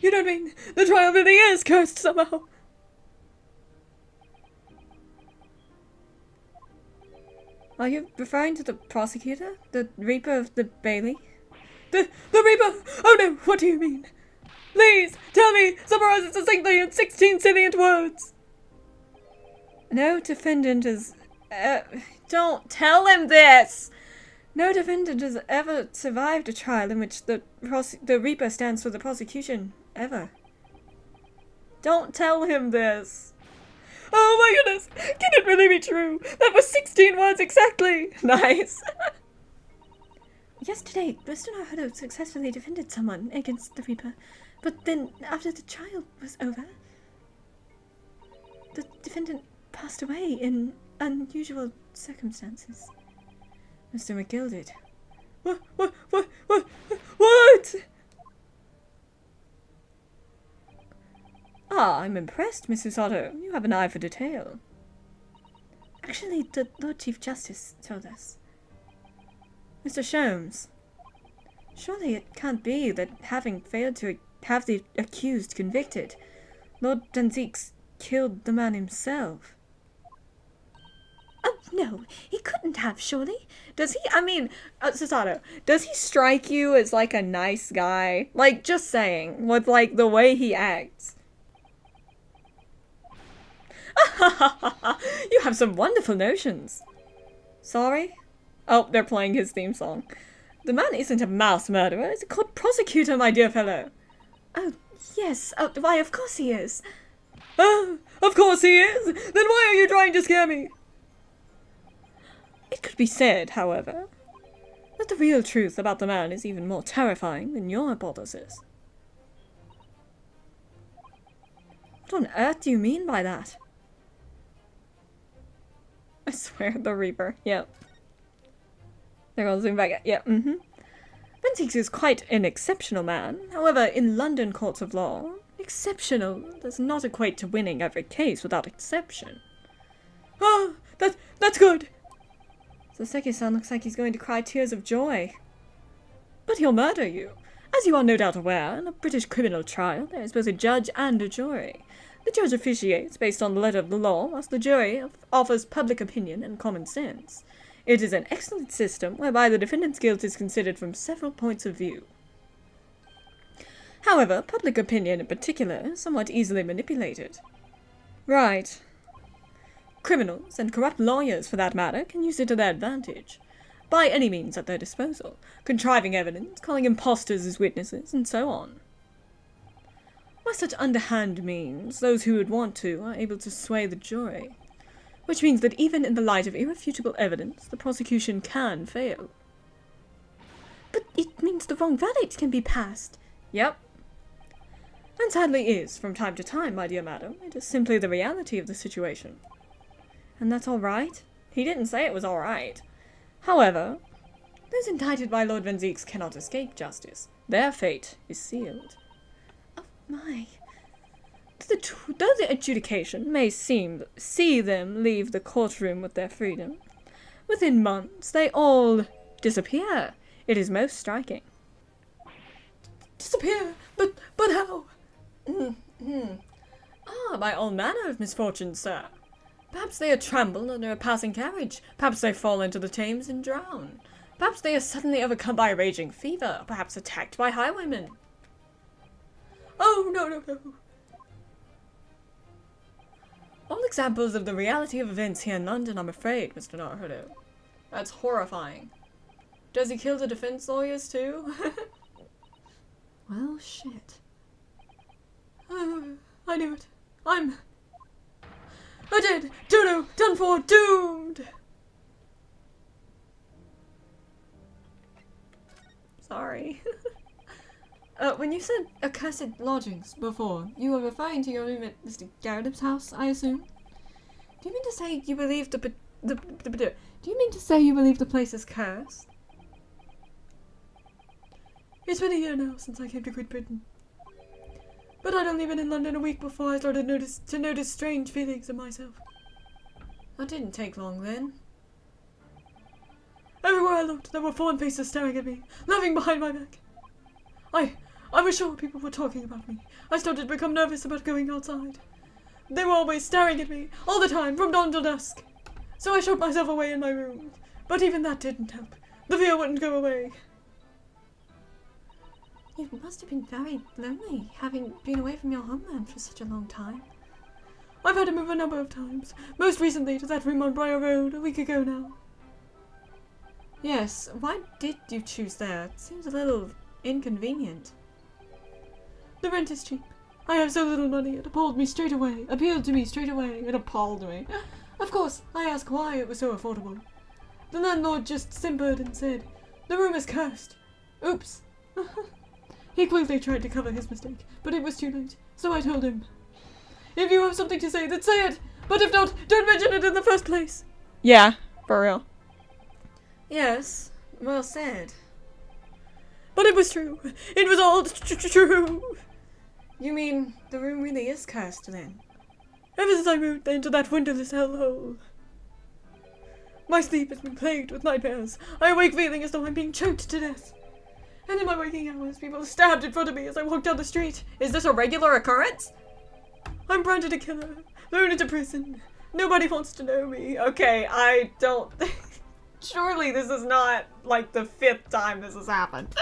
don't mean the trial really is cursed somehow? Are you referring to the prosecutor? The Reaper of the Bailey? The Reaper? Oh no, what do you mean? Please, tell me, summarize it succinctly in 16 salient words. No defendant is... don't tell him this! No defendant has ever survived a trial in which the Reaper stands for the prosecution. Ever. Don't tell him this. Oh my goodness! Can it really be true? That was 16 words exactly! Nice! Yesterday, Mr. Naruhodo successfully defended someone against the Reaper, but then, after the trial was over, the defendant passed away in unusual circumstances. Mr. McGill did. What? Ah, I'm impressed, Miss Usato. You have an eye for detail. Actually, the Lord Chief Justice told us. Mr. Sholmes, surely it can't be that having failed to have the accused convicted, Lord Danzique's killed the man himself. Oh, no, he couldn't have, surely. Does he, Susato, does he strike you as, like, a nice guy? Like, just saying, with, like, the way he acts. You have some wonderful notions. Sorry? Oh, they're playing his theme song. The man isn't a mass murderer. He's a court prosecutor, my dear fellow. Oh, yes. Oh, why, of course he is. Ah, of course he is! Then why are you trying to scare me? It could be said, however, that the real truth about the man is even more terrifying than your hypothesis. What on earth do you mean by that? I swear, the Reaper, yep. They're gonna zoom back, yep, Bentinck is quite an exceptional man. However, in London courts of law, exceptional does not equate to winning every case without exception. Ah, that's good. Soseki-san looks like he's going to cry tears of joy. But he'll murder you. As you are no doubt aware, in a British criminal trial, there is both a judge and a jury. The judge officiates based on the letter of the law, whilst the jury offers public opinion and common sense. It is an excellent system whereby the defendant's guilt is considered from several points of view. However, public opinion in particular is somewhat easily manipulated. Right. Criminals, and corrupt lawyers for that matter, can use it to their advantage. By any means at their disposal, contriving evidence, calling impostors as witnesses, and so on. By such underhand means, those who would want to are able to sway the jury. Which means that even in the light of irrefutable evidence, the prosecution can fail. But it means the wrong verdict can be passed. Yep. And sadly is, from time to time, my dear madam. It is simply the reality of the situation. And that's all right? He didn't say it was all right. However, those indicted by Lord Van Zieks cannot escape justice. Their fate is sealed. Oh my. Though the adjudication may see them leave the courtroom with their freedom, within months they all disappear. It is most striking. Disappear? But how? By all manner of misfortunes, sir. Perhaps they are trampled under a passing carriage. Perhaps they fall into the Thames and drown. Perhaps they are suddenly overcome by a raging fever. Perhaps attacked by highwaymen. Oh, no. All examples of the reality of events here in London, I'm afraid, Mr. Naruto. That's horrifying. Does he kill the defense lawyers too? Well, shit. I knew it. I'm dead. Dono, done for, doomed. Sorry. When you said accursed lodgings before, you were referring to your room at Mr. Garrett's house, I assume? Do you mean to say you believe do you mean to say you believe the place is cursed? It's been a year now since I came to Great Britain. But I'd only been in London a week before I started to notice strange feelings in myself. That didn't take long then. Everywhere I looked, there were foreign faces staring at me, laughing behind my back. I was sure people were talking about me. I started to become nervous about going outside. They were always staring at me, all the time, from dawn till dusk. So I shut myself away in my room. But even that didn't help. The fear wouldn't go away. You must have been very lonely, having been away from your homeland for such a long time. I've had to move a number of times, most recently to that room on Briar Road a week ago now. Yes, why did you choose there? It seems a little inconvenient. The rent is cheap. I have so little money, it appealed to me straight away. It appalled me. Of course, I asked why it was so affordable. The landlord just simpered and said, "The room is cursed." Oops. He quickly tried to cover his mistake, but it was too late, so I told him, "If you have something to say, then say it! But if not, don't mention it in the first place!" Yeah, for real. Yes, well said. But it was true. It was all true. You mean the room really is cursed then? Ever since I moved into that windowless hellhole. My sleep has been plagued with nightmares. I awake feeling as though I'm being choked to death. And in my waking hours, people stabbed in front of me as I walk down the street. Is this a regular occurrence? I'm branded a killer, thrown into prison. Nobody wants to know me. Okay, I don't... Surely this is not, like, the 5th time this has happened.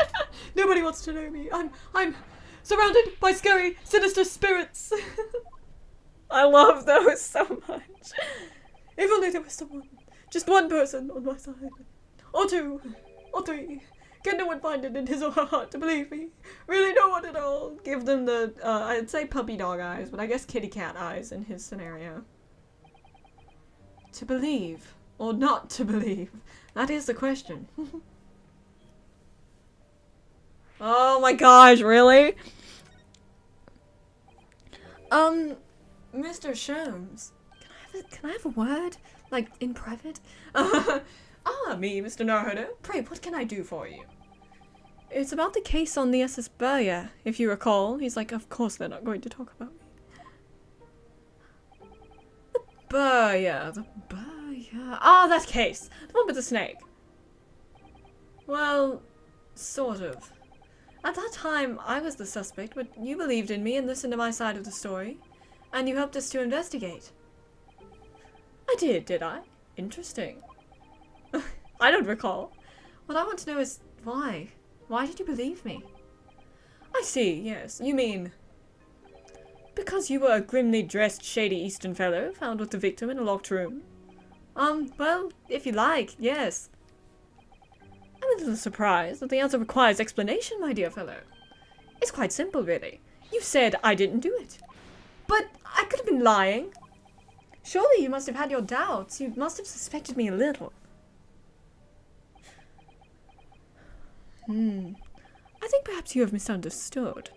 Nobody wants to know me. I'm surrounded by scary, sinister spirits. I love those so much. If only there was someone, just one person on my side. Or two, or three. Can no one find it in his or her heart to believe me? Really, no one at all. Give them the, I'd say puppy dog eyes, but I guess kitty cat eyes in his scenario. To believe, or not to believe? That is the question. Oh my gosh, really? Mr. Sholmes, can I have a word? Like, in private? Me, Mr. Naruto. Pray, what can I do for you? It's about the case on the SS Burya, if you recall. He's like, of course they're not going to talk about me. The Burya. Ah, that case. The one with the snake. Well, sort of. At that time, I was the suspect, but you believed in me and listened to my side of the story. And you helped us to investigate. I did I? Interesting. I don't recall. What I want to know is why? Why did you believe me? I see, yes. You mean... because you were a grimly dressed, shady Eastern fellow found with the victim in a locked room? Well, if you like, yes. I'm a little surprised that the answer requires explanation, my dear fellow. It's quite simple, really. You said I didn't do it. But I could have been lying. Surely you must have had your doubts. You must have suspected me a little. I think perhaps you have misunderstood.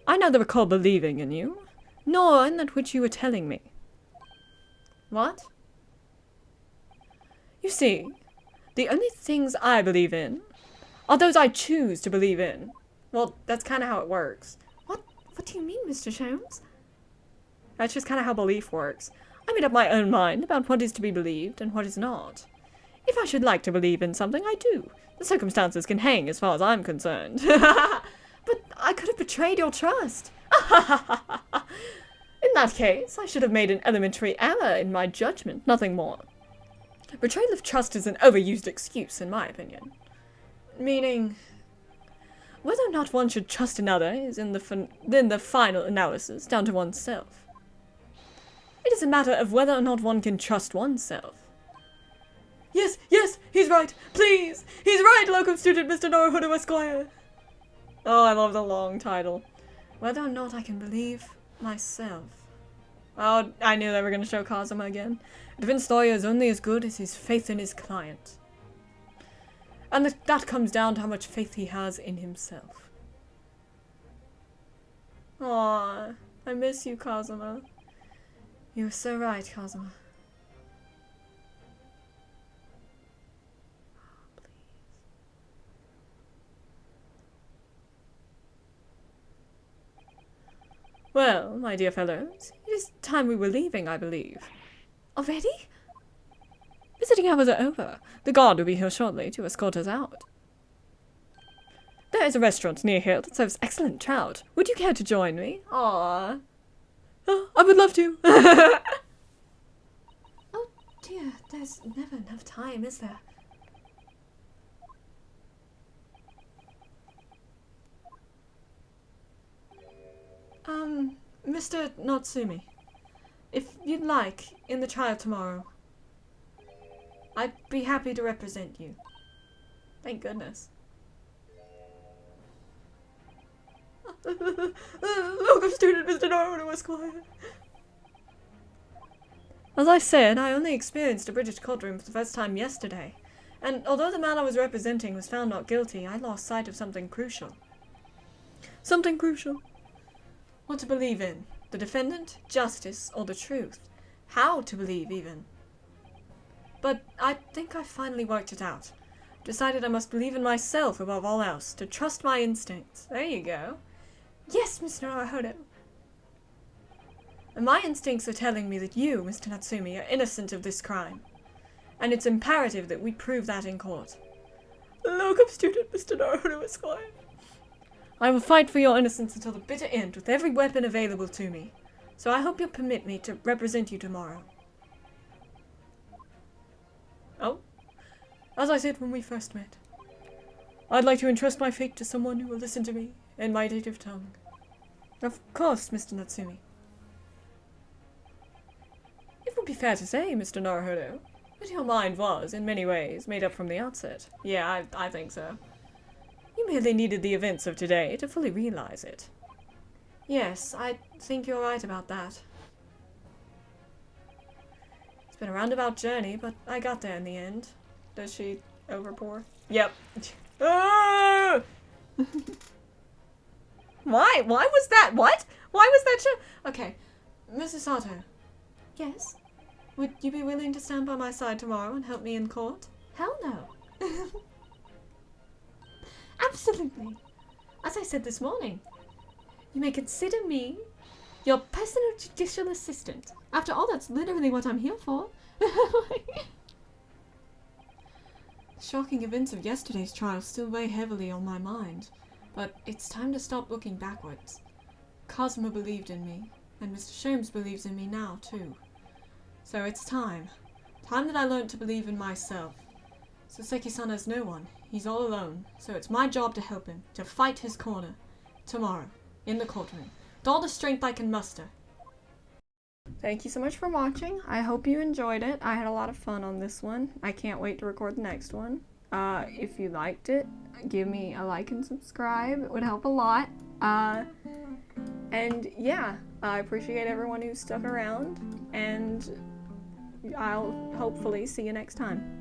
I neither recall believing in you, nor in that which you were telling me. What? You see, the only things I believe in are those I choose to believe in. Well, that's kind of how it works. What do you mean, Mr. Sholmes? That's just kind of how belief works. I made up my own mind about what is to be believed and what is not. If I should like to believe in something, I do. The circumstances can hang as far as I'm concerned. But I could have betrayed your trust. In that case, I should have made an elementary error in my judgment, nothing more. Betrayal of trust is an overused excuse, in my opinion. Meaning, whether or not one should trust another is in the final analysis down to oneself. It is a matter of whether or not one can trust oneself. Yes, he's right. Please, he's right, locum student Mr. Naruto Esquire. Oh, I love the long title. Whether or not I can believe myself. Oh, I knew they were going to show Kazuma again. A defense lawyer is only as good as his faith in his client. And that comes down to how much faith he has in himself. Aww, I miss you, Kazuma. You were so right, Kazuma. Well, my dear fellows, it is time we were leaving, I believe. Already? Visiting hours are over. The guard will be here shortly to escort us out. There is a restaurant near here that serves excellent trout. Would you care to join me? Aww. Oh, I would love to. Oh dear, there's never enough time, is there? Mr. Natsumi, if you'd like, in the trial tomorrow, I'd be happy to represent you. Thank goodness. Welcome, student Mr. Naruto Esquire. As I said, I only experienced a British courtroom for the first time yesterday, and although the man I was representing was found not guilty, I lost sight of something crucial. Something crucial? What to believe in? The defendant, justice, or the truth? How to believe, even? But I think I finally worked it out. Decided I must believe in myself above all else, to trust my instincts. There you go. Yes, Mr. Naruto. And my instincts are telling me that you, Mr. Natsumi, are innocent of this crime. And it's imperative that we prove that in court. Welcome, student Mr. Naruto Esquire. I will fight for your innocence until the bitter end with every weapon available to me. So I hope you'll permit me to represent you tomorrow. Oh? As I said when we first met, I'd like to entrust my fate to someone who will listen to me in my native tongue. Of course, Mr. Natsumi. It would be fair to say, Mr. Naruto, that your mind was, in many ways, made up from the outset. Yeah, I think so. merely needed the events of today to fully realize it. Yes, I think you're right about that. It's been a roundabout journey, but I got there in the end. Does she overpour? Yep. Ah! Why? Why was that? What? Why was that? Okay, Mrs. Sato. Yes? Would you be willing to stand by my side tomorrow and help me in court? Hell no. Absolutely. As I said this morning, you may consider me your personal judicial assistant. After all, that's literally what I'm here for. The shocking events of yesterday's trial still weigh heavily on my mind, but it's time to stop looking backwards. Cosmo believed in me, and Mr. Sholmes believes in me now, too. So it's time. Time that I learned to believe in myself. Soseki-san has no one. He's all alone, so it's my job to help him, to fight his corner. Tomorrow, in the courtroom, with all the strength I can muster. Thank you so much for watching. I hope you enjoyed it. I had a lot of fun on this one. I can't wait to record the next one. If you liked it, give me a like and subscribe. It would help a lot. And yeah, I appreciate everyone who stuck around, and I'll hopefully see you next time.